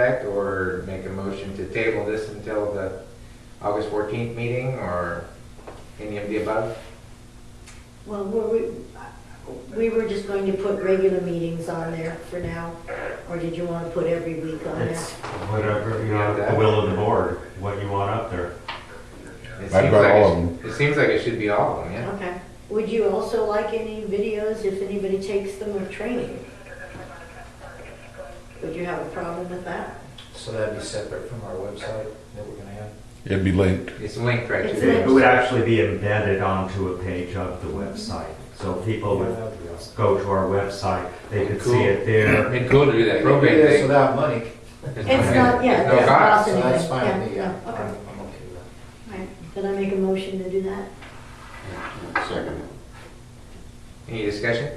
or make a motion to table this until the August 14th meeting, or any of the above? Well, we were just going to put regular meetings on there for now, or did you want to put every week on there? It's whatever, you know, the will of the board, what you want up there. I've got all of them. It seems like it should be all of them, yeah. Okay. Would you also like any videos if anybody takes them or training? Would you have a problem with that? So that'd be separate from our website that we're gonna have? It'd be linked. It's linked right It's to It it. would actually be embedded onto a page of the website. So people would go to our website, they could see it there. It's cool to do that We program do this thing. without money. It's not, yeah, There's no it's cost. not So anything. that's fine with me, Yeah, I'm okay. okay with that. Right. Did I make a motion to do that? Second. Any discussion?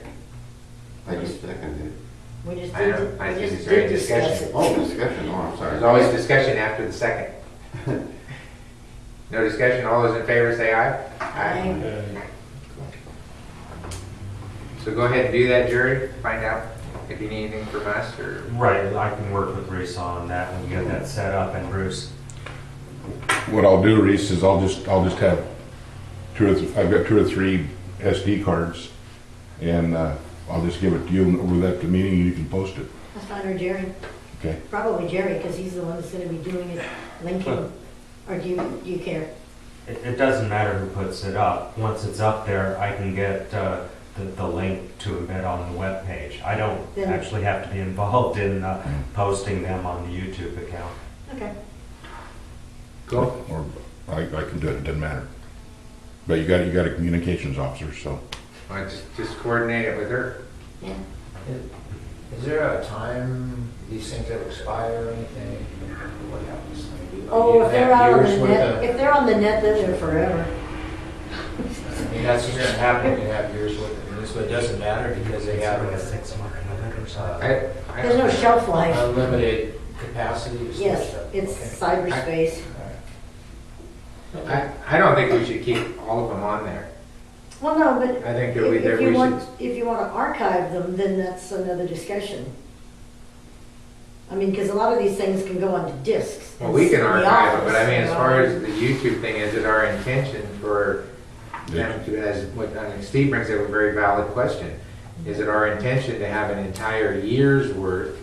I just seconded it. We just I did, know. I we think just it's very did discuss discussion. it. Oh, discussion, oh, I'm sorry. There's always discussion after the second. No discussion, all those in favor say aye. Aye. So go ahead and do that, Jerry, find out if you need anything from us, or... Right, I can work with Bruce on that and get that set up. And Bruce, What I'll do, Reese, is I'll just have I've got 2 or 3 SD cards, and I'll just give it to you, and over at the meeting, you can post it. That's fine, or Jerry. Okay. Probably Jerry, because he's the one that's gonna be doing it, linking. Or do you care? it doesn't matter who puts it up. Once it's up there, I can get the link to embed on the web page. I don't Yeah. actually have to be involved in posting them on the YouTube account. Okay. Cool. Or I can do it, it doesn't matter. But you got a communications officer, so. Well, just coordinate it with her. Yeah. Is there a time these things that expire or anything? What happens? Oh, You if they're have out on years the worth net, of- if they're on the net, then they're forever. I mean, that's what's gonna happen, you have years worth of this, but it doesn't matter because they have Like a 6-month limit or something. There's no shelf life. unlimited capacity. or Yes, stuff. it's Okay. cyberspace. All right. I don't think we should keep all of them on there. Well, no, but I think that we if you should... want, if you want to archive them, then that's another discussion. I mean, because a lot of these things can go onto discs. Well, we can in the archive it, office, but I mean, as so- far as the YouTube thing, is it our intention for them to, as what, I mean, Steve brings up a very valid question. Is it our intention to have an entire year's worth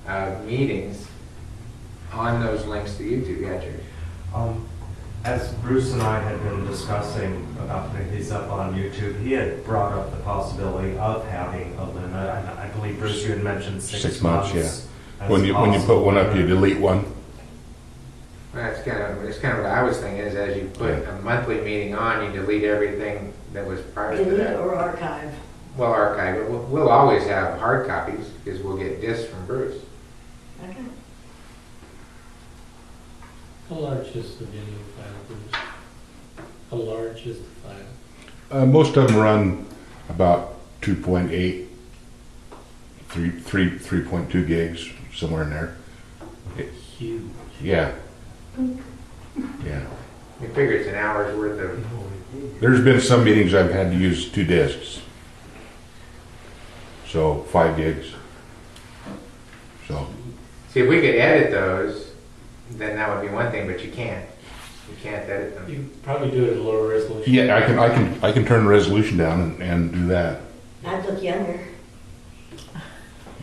of meetings on those links to YouTube? Yeah, Jerry. As Bruce and I had been discussing about putting these up on YouTube, he had brought up the possibility of having a limit. I believe, Bruce, you had mentioned 6 months. Yeah. as When you put one up, you possible. delete one. Well, it's kind of what I was thinking, is as you put a monthly meeting on, you delete everything that was prior to Delete that. or archive. Well, archive it. We'll always have hard copies, because we'll get discs from Bruce. Okay. How large is the video file, Bruce? How large is the file? Most of them run about 2.8, 3.2 gigs, somewhere in there. Huge. Yeah. Yeah. You figure it's an hour's worth of... There's been some meetings I've had to use 2 discs. So 5 gigs. So, See, if we could edit those, then that would be one thing, but you can't. You can't edit them. You probably do it at a lower resolution. yeah, I can turn the resolution down and do that. I'd look younger.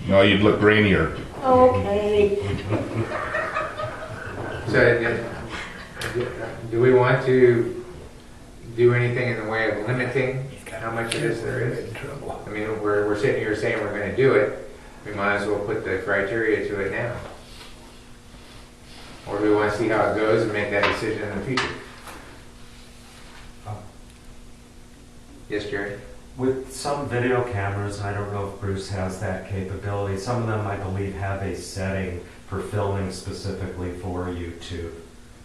No, you'd look grainier. Okay. So, do we want to do anything in the way of limiting how much of this there is? I mean, we're sitting here saying we're going to do it. We might as well put the criteria to it now. Or do we want to see how it goes and make that decision in the future? Yes, Jerry? With some video cameras, and I don't know if Bruce has that capability, some of them I believe have a setting for filming specifically for YouTube.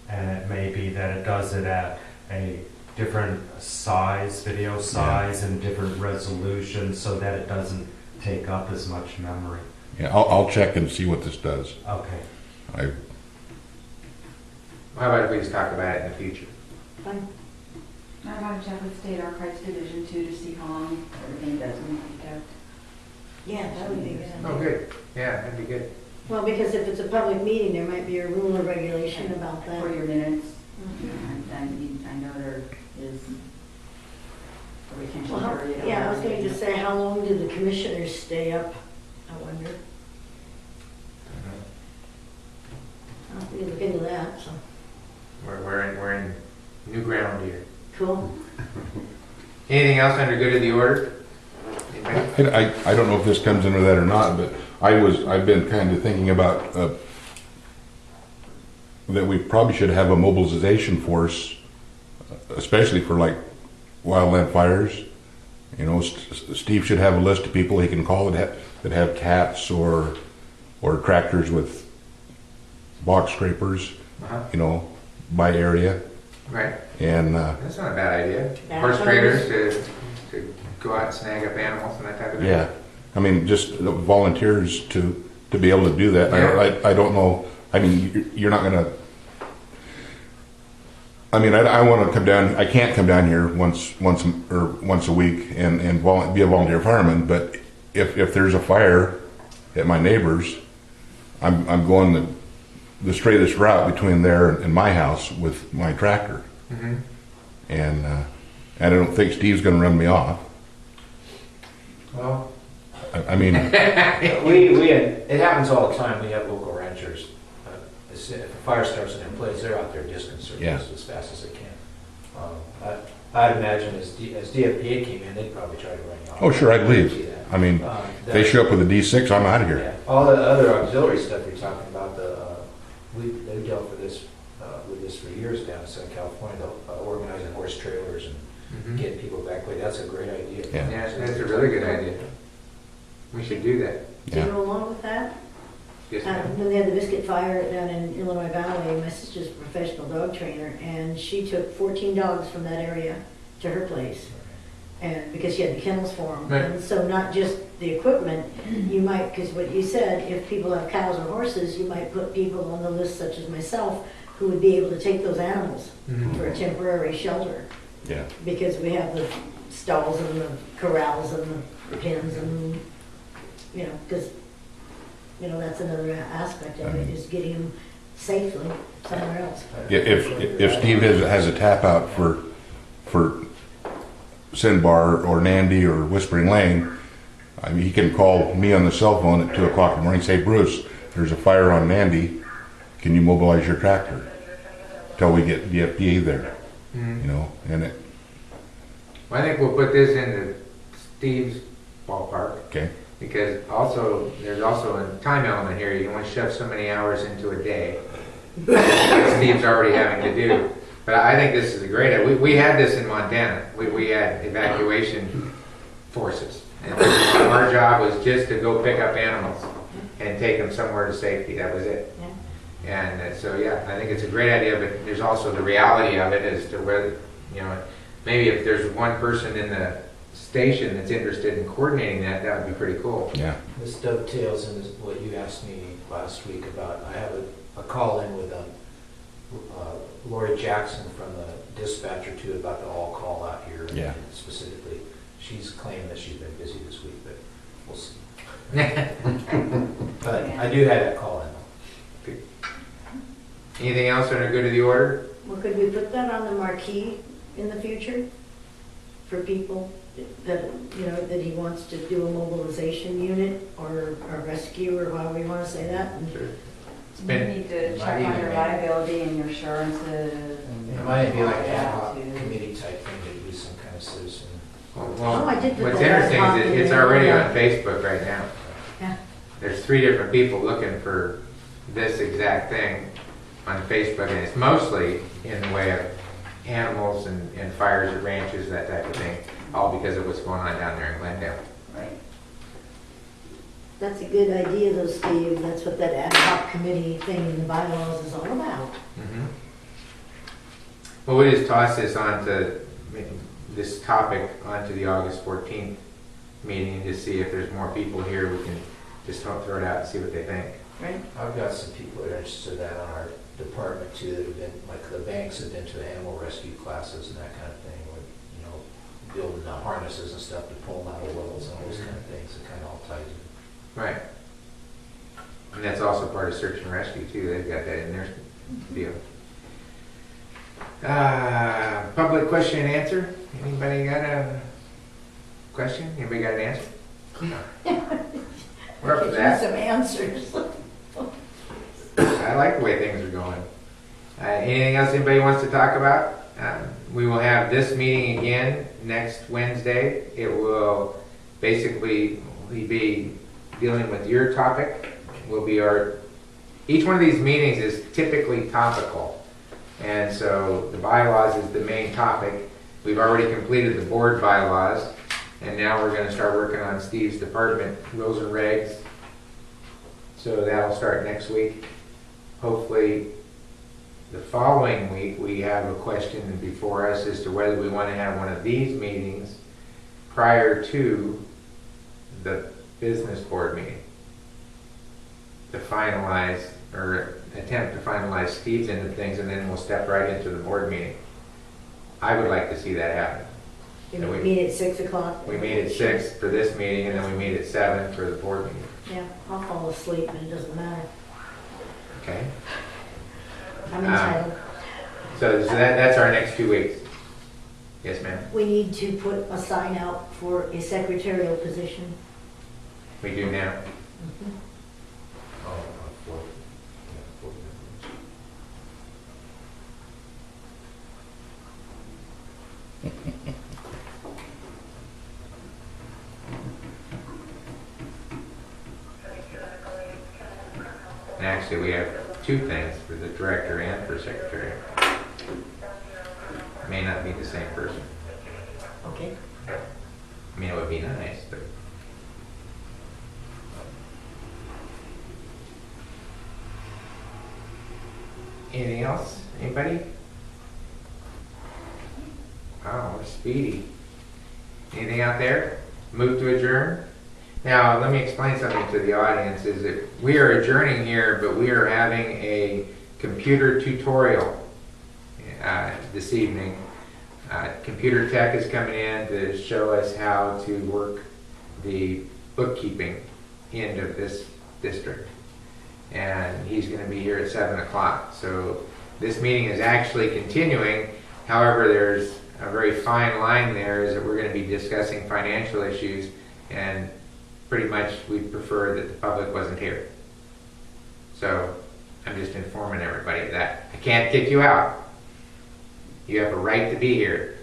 And it may be that it does it at a different size, video size, and different resolution so that it doesn't take up as much memory. Yeah, I'll check and see what this does. Okay. How about if we just talk about it in the future? Fine. I want to check with State Archives Division too to see how long everything does when we get. Yeah, that would be good. Oh, good. Yeah, that'd be good. Well, because if it's a public meeting, there might be a rule or regulation about that. For your minutes, Mhm. and I know there is a retention Well, how- period. yeah, I was going to say, how long do the commissioners stay up? I wonder. We can look into that, so, We're in new ground here. cool. Anything else under good of the order? Anybody? I don't know if this comes under that or not, but I've been kind of thinking about, that we probably should have a mobilization force, especially for like wildland fires. You know, Steve should have a list of people he can call that have cats or tractors with box scrapers, Uh-huh. you know, by area. Right, And, that's not a bad idea. Bad Horse choice. traders to go out and snag up animals and that type of thing. yeah, I mean, just volunteers to be able to do that. I don't know, I mean, you're not gonna, I mean, I want to come down, I can't come down here once a week and be a volunteer fireman, but if there's a fire at my neighbor's, I'm going the straightest route between there and my house with my tractor. Mhm. And I don't think Steve's gonna run me off. Well, I mean, it happens all the time. We have local ranchers. If a fire starts in their place, they're out there disconcerting Yeah. us as fast as they can. I'd imagine as DFPA came in, they'd probably try to run you off. oh sure, I'd See leave. that. I mean, if they show up with a D6, I'm out of here. Yeah. All the other auxiliary stuff you're talking about, they dealt with this for years down in Southern California, organizing horse trailers and Mhm. getting people evacuated. That's a great idea. Yeah. Yeah, that's a really good idea. We should do that. Do you Yeah. go along with that? Yes, ma'am. When they had the biscuit fire down in Illinois Valley, my sister's a professional dog trainer, and she took 14 dogs from that area to her place. And because she had the kennels for them. Right. And so not just the equipment, you might, because what you said, if people have cows or horses, you might put people on the list such as myself who would be able to take those animals Mhm. for a temporary shelter. Yeah. Because we have the stalls and the corrals and the pens and, you know, because, you know, that's another aspect of it, is getting them safely somewhere else. If Steve has a tap out for Sinbar or Nandy or Whispering Lane, I mean, he can call me on the cell phone at 2 o'clock in the morning and say, Bruce, there's a fire on Nandy. Can you mobilize your tractor till we get DFPA there? Mhm. You know, and it, Well, I think we'll put this into Steve's ballpark, okay, because also, there's also a time element here. You can only shove so many hours into a day. that Steve's already having to do. But I think this is a great idea. We had this in Montana. We had evacuation forces. And our job was just to go pick up animals and take them somewhere to safety. That was it. And so, yeah, I think it's a great idea, but there's also the reality of it as to whether, you know, maybe if there's one person in the station that's interested in coordinating that, that would be pretty cool. yeah, This dovetails into what you asked me last week about, I have a call in with Lori Jackson from the dispatcher too about the all call out here. Yeah. Specifically, she's claiming that she's been busy this week, but we'll see. But I do have that call in. Anything else under good of the order? Well, could we put that on the marquee in the future for people that, you know, that he wants to do a mobilization unit or a rescue or however you want to say that? And Sure. It's You been, need to Might check on even your be- liability and your insurances. It might be like an ad Yeah, hoc too. committee type thing, to be some kind of citizen. Oh, I did put what's that ad interesting hoc is in it's there. already on Facebook right now. Yeah. There's 3 different people looking for this exact thing on Facebook, and it's mostly in the way of animals and fires at ranches, that type of thing, all because of what's going on down there in Glendale. Right. That's a good idea though, Steve. That's what that ad hoc committee thing in the bylaws is all about. Mhm. Well, we just toss this this topic onto the August 14th meeting and just see if there's more people here. We can just throw it out and see what they think. Right? I've got some people that are interested in that on our department too, that have been, like the banks have been to the animal rescue classes and that kind of thing, with, you know, building the harnesses and stuff to pull them out of wells and all those kind of things, it kind of all ties in. Right. And that's also part of search and rescue too, they've got that in their deal. Public question and answer, anybody got a question? Anybody got an answer? We're up for Get you that. some answers. I like the way things are going. Anything else anybody wants to talk about? We will have this meeting again next Wednesday. It will basically be dealing with your topic. Each one of these meetings is typically topical. And so the bylaws is the main topic. We've already completed the board bylaws. And now we're going to start working on Steve's department rules and regs. So that'll start next week. Hopefully the following week we have a question before us as to whether we want to have one of these meetings prior to the business board meeting to finalize or attempt to finalize Steve's end of things, and then we'll step right into the board meeting. I would like to see that happen. You meet at 6 o'clock? We meet at 6 for this meeting, and then we meet at 7 for the board meeting. Yeah, I'll fall asleep, but it doesn't matter. Okay? I'm entitled. So that's our next 2 weeks. Yes, ma'am? We need to put a sign out for a secretarial position. We do now. And actually, we have 2 things for the director and for secretary. May not be the same person. Okay. I mean, it would be nice, but. Anything else? Anybody? Wow, we're speedy. Anything out there? Move to adjourn? Now, let me explain something to the audience, is that we are adjourning here, but we are having a computer tutorial this evening. Computer tech is coming in to show us how to work the bookkeeping end of this district. And he's going to be here at 7 o'clock. So this meeting is actually continuing. However, there's a very fine line there, is that we're going to be discussing financial issues, and pretty much we prefer that the public wasn't here. So I'm just informing everybody of that. I can't kick you out. You have a right to be here.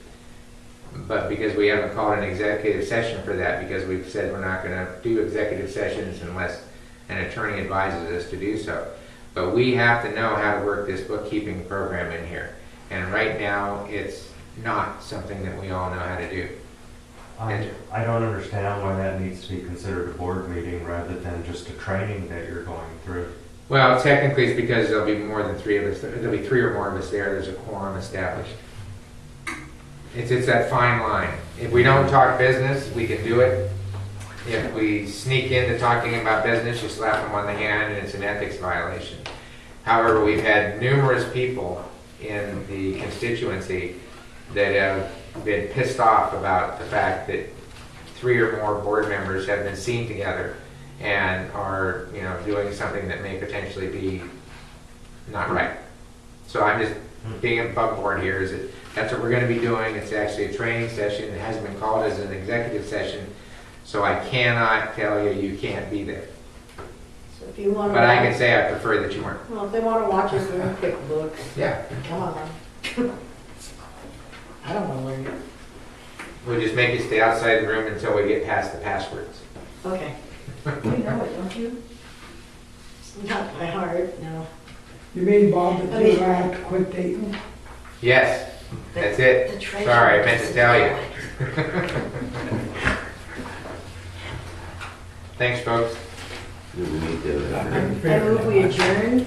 But because we haven't called an executive session for that, because we've said we're not going to do executive sessions unless an attorney advises us to do so. But we have to know how to work this bookkeeping program in here. And right now, it's not something that we all know how to do. I don't understand why that needs to be considered a board meeting rather than just a training that you're going through. Well, technically it's because there'll be more than 3 of us. There'll be 3 or more of us there. There's a quorum established. It's that fine line. If we don't talk business, we can do it. If we sneak into talking about business, you slap them on the hand and it's an ethics violation. However, we've had numerous people in the constituency that have been pissed off about the fact that 3 or more board members have been seen together and are, doing something that may potentially be not right. So I'm just being above board here, is that that's what we're going to be doing. It's actually a training session. It hasn't been called as an executive session, so I cannot tell you can't be there. So if you want to. But I can say I prefer that you weren't. Well, if they want to watch us learn QuickBooks, Yeah, come on. I don't want to learn it. we'll just make you stay outside the room until we get past the passwords. Okay. You know it, don't you? Not by heart, no. You mean, Bob, I that mean- you have to quit dating? Yes, that's The it. treasure Sorry, I meant to is- tell you. Thanks, folks. I'm I move we adjourn.